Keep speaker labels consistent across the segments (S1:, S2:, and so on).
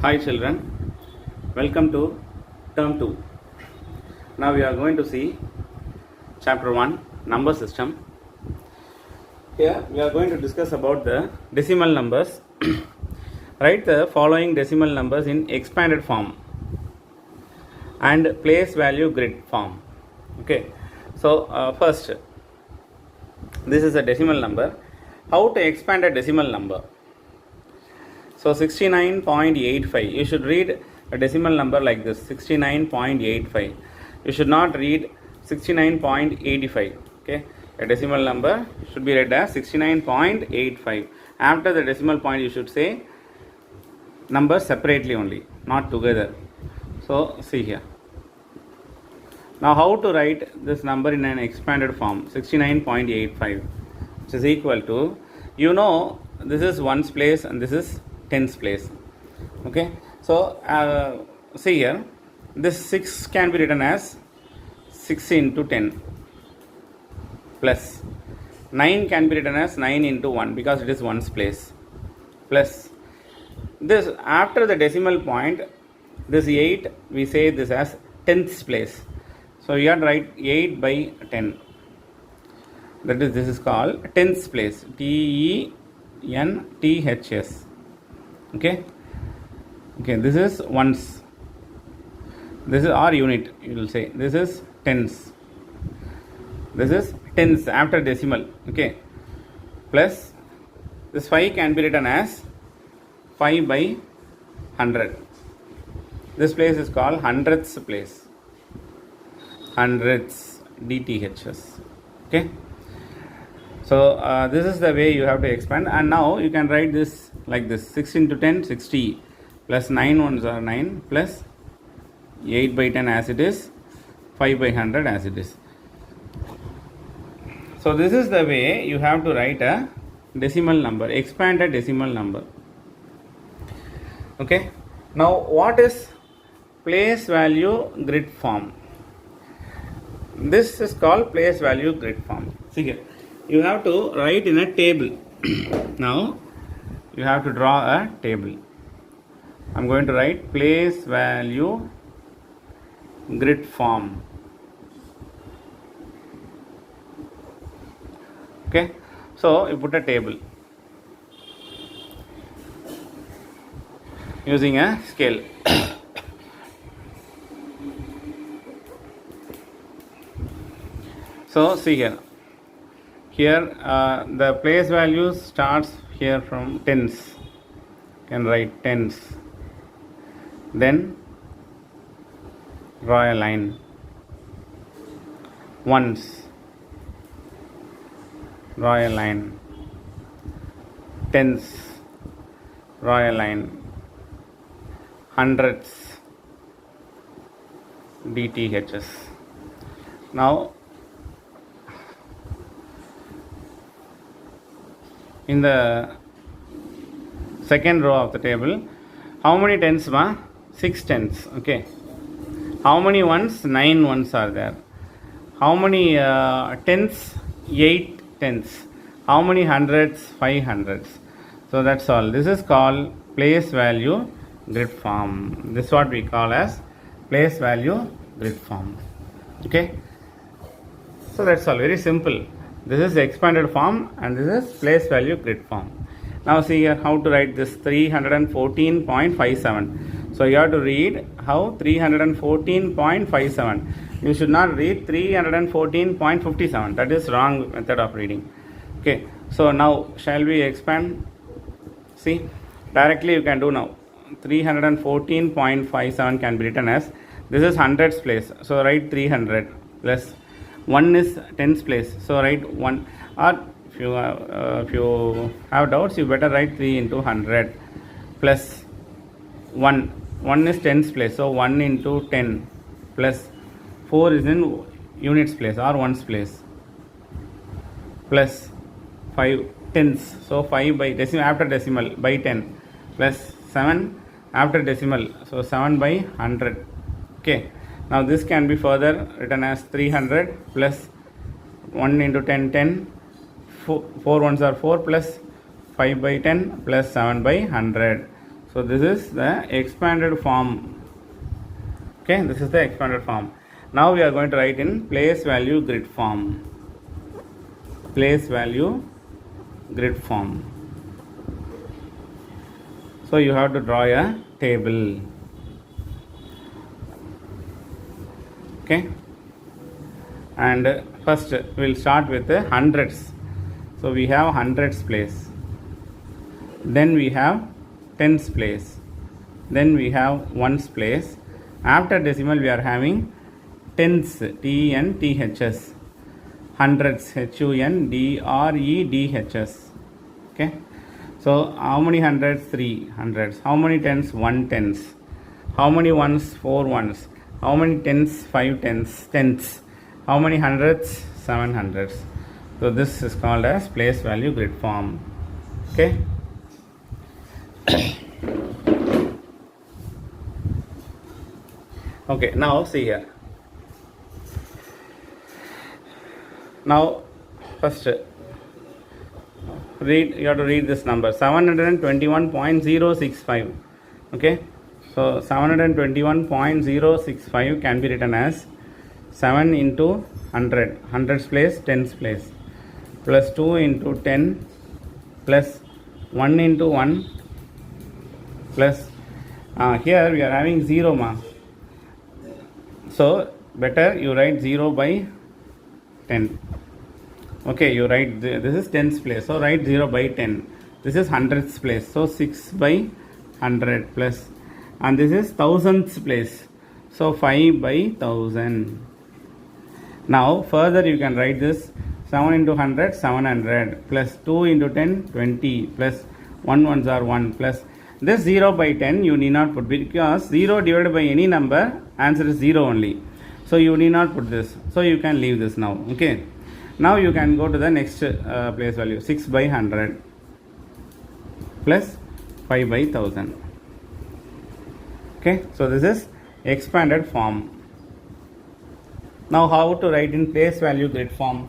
S1: Hi children, welcome to term 2. Now we are going to see chapter 1, number system. Here we are going to discuss about the decimal numbers. Write the following decimal numbers in expanded form and place value grid form. Okay, so first, this is a decimal number. How to expand a decimal number? So 69.85, you should read a decimal number like this, 69.85. You should not read 69.85. Okay, a decimal number should be read as 69.85. After the decimal point, you should say numbers separately only, not together. So see here. Now how to write this number in an expanded form, 69.85, which is equal to, this is ones place and this is tens place. Okay, so see here, this 6 can be written as 6 into 10 plus 9 can be written as 9 into 1 because it is ones place, plus this after the decimal point, this 8 we say this as tenths place. So you have to write 8 by 10. That is, this is called tenths place, TENTHS. Okay, this is ones, this is our unit, you will say this is tens, this is tens after decimal. Okay, plus this 5 can be written as 5 by 100. This place is called hundredths place, hundredths, DTHS. Okay, so this is the way you have to expand. And now you can write this like this, 6 into 10, 60, plus 9 ones are 9, plus 8 by 10 as it is, 5 by 100 as it is. So this is the way you have to write a decimal number, expand a decimal number. Okay, now what is place value grid form? This is called place value grid form. See here, you have to write in a table. Now you have to draw a table. I'm going to write place value grid form. Okay, so you put a table using a scale. So see here, the place value starts here from tens. You can write tens, then draw a line, ones, draw a line, tens, draw a line, hundredths, DTHS. Now in the second row of the table, how many tens ma? 6 tens. Okay, how many ones? 9 ones are there. How many tens? 8 tens. How many hundreds? 5 hundreds. So that's all. This is called place value grid form. This is what we call as place value grid form. Okay, so that's all, very simple. This is expanded form and this is place value grid form. Now see here how to write this 314.57. So you have to read how 314.57. You should not read 314.57. That is wrong method of reading. Okay, so now shall we expand? See, directly you can do now. 314.57 can be written as, this is hundreds place. So write 300 plus 1 is tens place. So write 1, or if you have doubts, you better write 3 into 100 plus 1 is tens place. So 1 into 10 plus 4 is in units place or ones place, plus 5 tens. So 5 by decimal after decimal by 10, plus 7 after decimal. So 7 by 100. Okay, now this can be further written as 300 plus 1 into 10, 10, 4 ones are 4, plus 5 by 10 plus 7 by 100. So this is the expanded form. Okay, this is the expanded form. Now we are going to write in place value grid form. Place value grid form. So you have to draw a table. Okay, and first we'll start with the hundreds. So we have hundreds place, then we have tens place, then we have ones place. After decimal we are having tens, TENTHS, hundreds, HUNDREDHS. Okay, so how many hundreds? 3 hundreds. How many tens? 1 tens. How many ones? 4 ones. How many tens? 5 tens. How many hundreds? 7 hundreds. So this is called as place value grid form. Okay. Okay, now see here. Now first read, you have to read this number 721.065. Okay, so 721.065 can be written as 7 into 100, hundreds place, tens place, plus 2 into 10, plus 1 into 1, plus here we are having 0 ma. So better you write 0 by 10. Okay, you write this is tens place, so write 0 by 10. This is hundreds place, so 6 by 100 plus, and this is thousandths place, so 5 by 1000. Now further you can write this 7 into 100, 700, plus 2 into 10, 20, plus 1 ones are 1, plus this 0 by 10 you need not put, because 0 divided by any number, answer is 0 only. So you need not put this. So you can leave this now. Okay. Now you can go to the next place value. 6 by 100 plus 5 by 1000. Okay. So this is expanded form. Now how to write in place value grid form?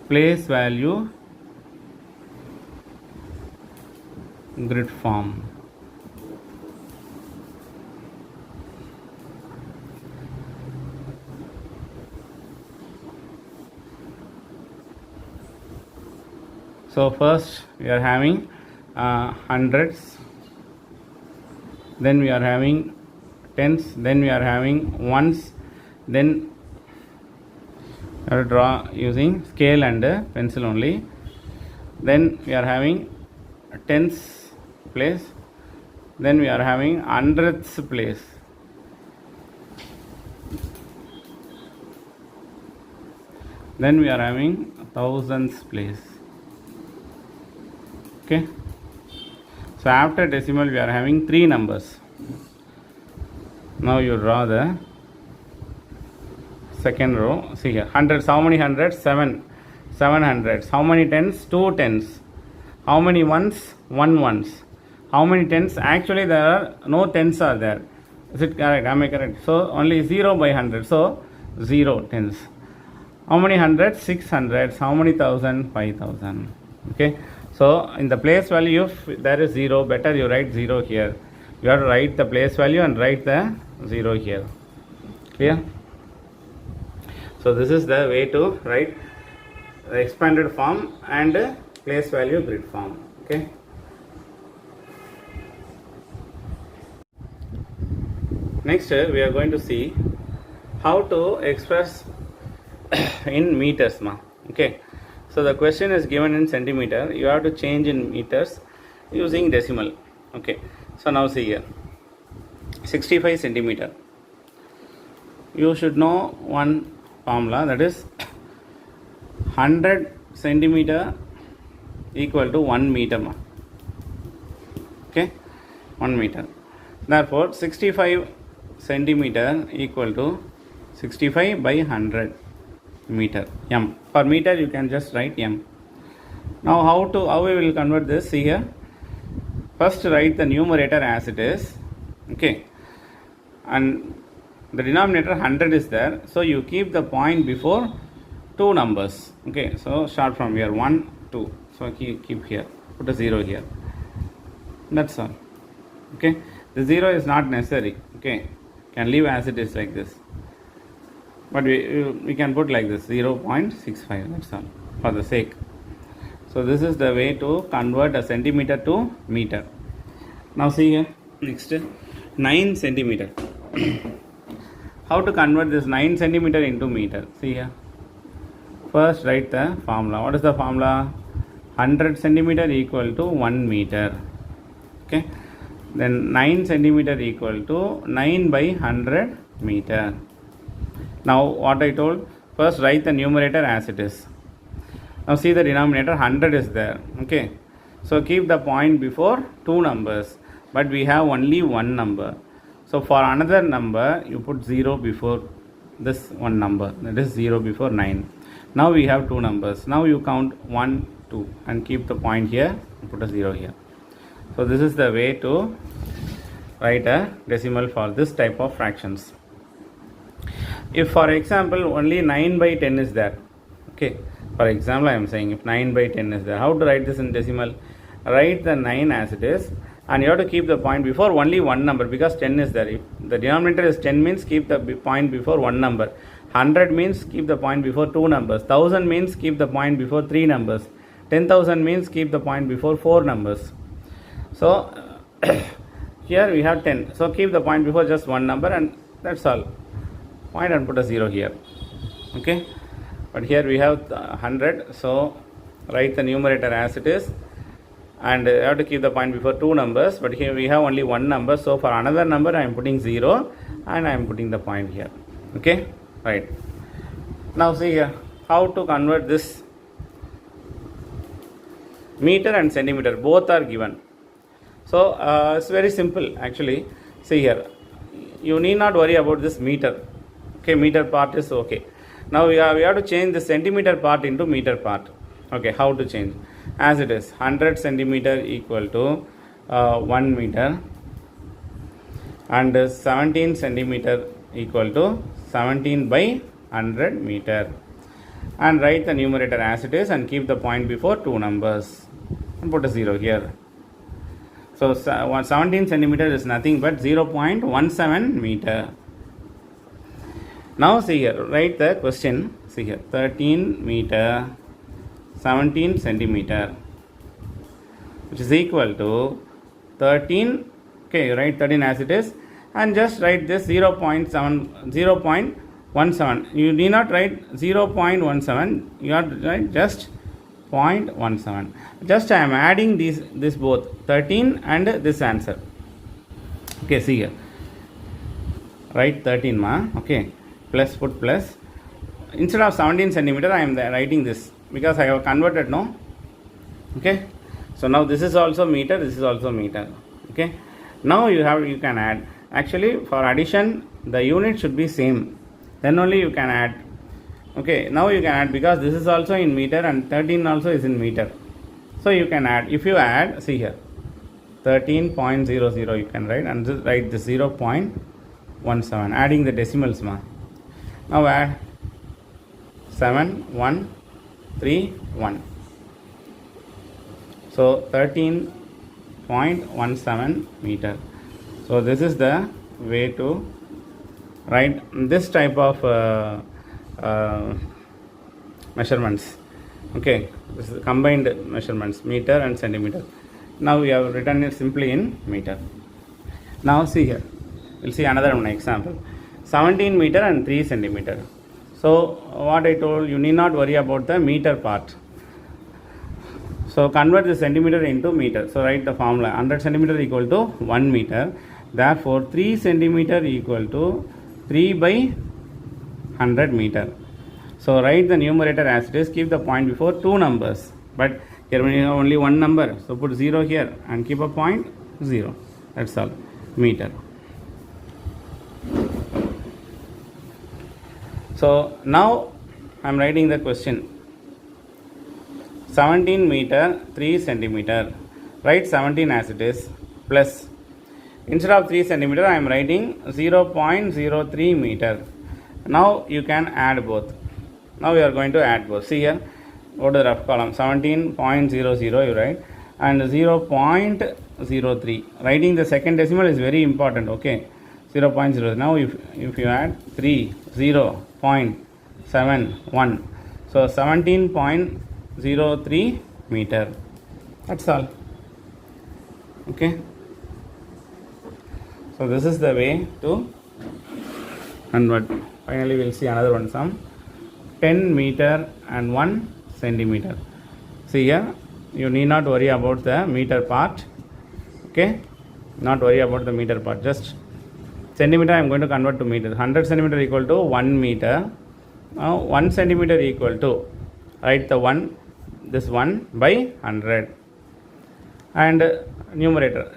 S1: Place value grid form. So first we are having hundreds, then we are having tens, then we are having ones, then I will draw using scale and pencil only. Then we are having tens place, then we are having hundredths place, then we are having thousands place. Okay, so after decimal we are having 3 numbers. Now you draw the second row. See here, hundreds. How many hundreds? 7 hundreds. How many tens? 2 tens. How many ones? 1 ones. How many tens? Actually there are no tens are there. Is it correct? Am I correct? So only 0 by 100, so 0 tens. How many hundreds? 6 hundreds. How many thousand? 5,000. Okay, so in the place value, if there is 0, better you write 0 here. You have to write the place value and write the 0 here. Clear? So this is the way to write the expanded form and place value grid form. Okay. Next we are going to see how to express in meters ma. Okay, so the question is given in centimeter, you have to change in meters using decimal. Okay, so now see here, 65 centimeter. You should know one formula, that is 100 centimeter equal to 1 meter ma. Okay, 1 meter. Therefore 65 centimeter equal to 65 by 100 meter, m. For meter you can just write m. Now how we will convert this? See here, first write the numerator as it is. Okay, and the denominator 100 is there, so you keep the point before two numbers. Okay, so start from here 1, 2. So keep here, put a 0 here. That's all. Okay, the 0 is not necessary. Okay, can leave as it is like this. But we can put like this 0.65. That's all for the sake. So this is the way to convert a centimeter to meter. Now see here, next 9 centimeter. How to convert this 9 centimeter into meter? See here. First write the formula. What is the formula? 100 centimeter equal to 1 meter. Okay. Then 9 centimeter equal to 9 by 100 meter. Now what I told, first write the numerator as it is. Now see the denominator 100 is there. Okay. So keep the point before two numbers, but we have only one number. So for another number you put 0 before this one number, that is 0 before 9. Now we have two numbers. Now you count 1, 2 and keep the point here and put a 0 here. So this is the way to write a decimal for this type of fractions. If for example only 9 by 10 is there, okay, for example I am saying if 9 by 10 is there, how to write this in decimal? Write the 9 as it is and you have to keep the point before only one number, because 10 is there. If the denominator is 10 means keep the point before one number. 100 means keep the point before two numbers. 1000 means keep the point before three numbers. 10,000 means keep the point before four numbers. So here we have 10. So keep the point before just one number and that's all. Point and put a 0 here. Okay. But here we have 100. So write the numerator as it is. And you have to keep the point before two numbers. But here we have only one number. So for another number I am putting 0 and I am putting the point here. Okay. Right. Now see here. How to convert this meter and centimeter. Both are given. So it's very simple actually. See here. You need not worry about this meter. Okay, meter part is okay. Now we have to change the centimeter part into meter part. Okay, how to change? As it is, 100 centimeter equal to 1 meter and 17 centimeter equal to 17 by 100 meter. And write the numerator as it is and keep the point before two numbers and put a 0 here. So 17 centimeter is nothing but 0.17 meter. Now see here, write the question. See here, 13 meter 17 centimeter, which is equal to 13. Okay, write 13 as it is and just write this 0.17. You need not write 0.17. You have to write just 0.17. Just I am adding this both 13 and this answer. Okay, see here. Write 13 ma. Okay, plus put plus. Instead of 17 centimeter, I am writing this because I have converted. No. Okay. So now this is also meter. This is also meter. Okay. Now you can add. Actually, for addition, the unit should be same. Then only you can add. Okay, now you can add because this is also in meter and 13 also is in meter. So you can add. If you add, see here, 13.00 you can write and just write the 0.17, adding the decimals ma. Now add 7131. So 13.17 meter. So this is the way to write this type of measurements. Okay, this is combined measurements, meter and centimeter. Now we have written it simply in meter. Now see here, we'll see another one example. 17 meter and 3 centimeter. So what I told, you need not worry about the meter part. So convert the centimeter into meter. So write the formula. 100 centimeter equal to 1 meter. Therefore 3 centimeter equal to 3 by 100 meter. So write the numerator as it is. Keep the point before two numbers. But here we have only one number. So put 0 here and keep a point 0. That's all. Meter. So now I am writing the question. 17 meter 3 centimeter. Write 17 as it is plus. Instead of 3 centimeter I am writing 0.03 meter. Now you can add both. Now we are going to add both. See here, go to the rough column, 17.00 you write, and 0.03. Writing the second decimal is very important, okay. 0.0. Now if you add 3, 0.71, so 17.03 meter. That's all. Okay. So this is the way to convert. Finally, we'll see another one sum. 10 meter and 1 centimeter. See here, you need not worry about the meter part. Okay, not worry about the meter part. Just centimeter I am going to convert to meter. 100 centimeter equal to 1 meter. Now 1 centimeter equal to, write the 1, this 1 by 100. And numerator,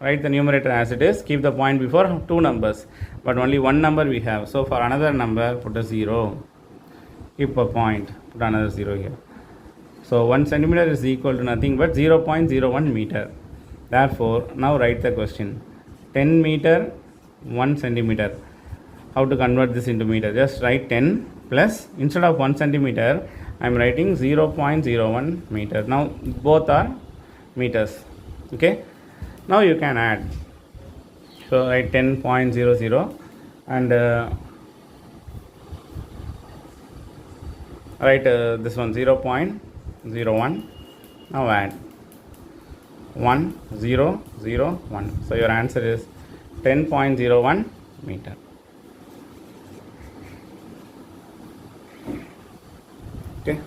S1: write the numerator as it is. Keep the point before two numbers, but only one number we have. So for another number, put a 0. Keep a point, put another 0 here. So 1 centimeter is equal to nothing but 0.01 meter. Therefore, now write the question. 10 meter, 1 centimeter. How to convert this into meter? Just write 10 plus, instead of 1 centimeter, I am writing 0.01 meter. Now both are meters. Okay. Now you can add. So write 10.00 and write this one 0.01. Now add 1001. So your answer is 10.01 meter. Okay.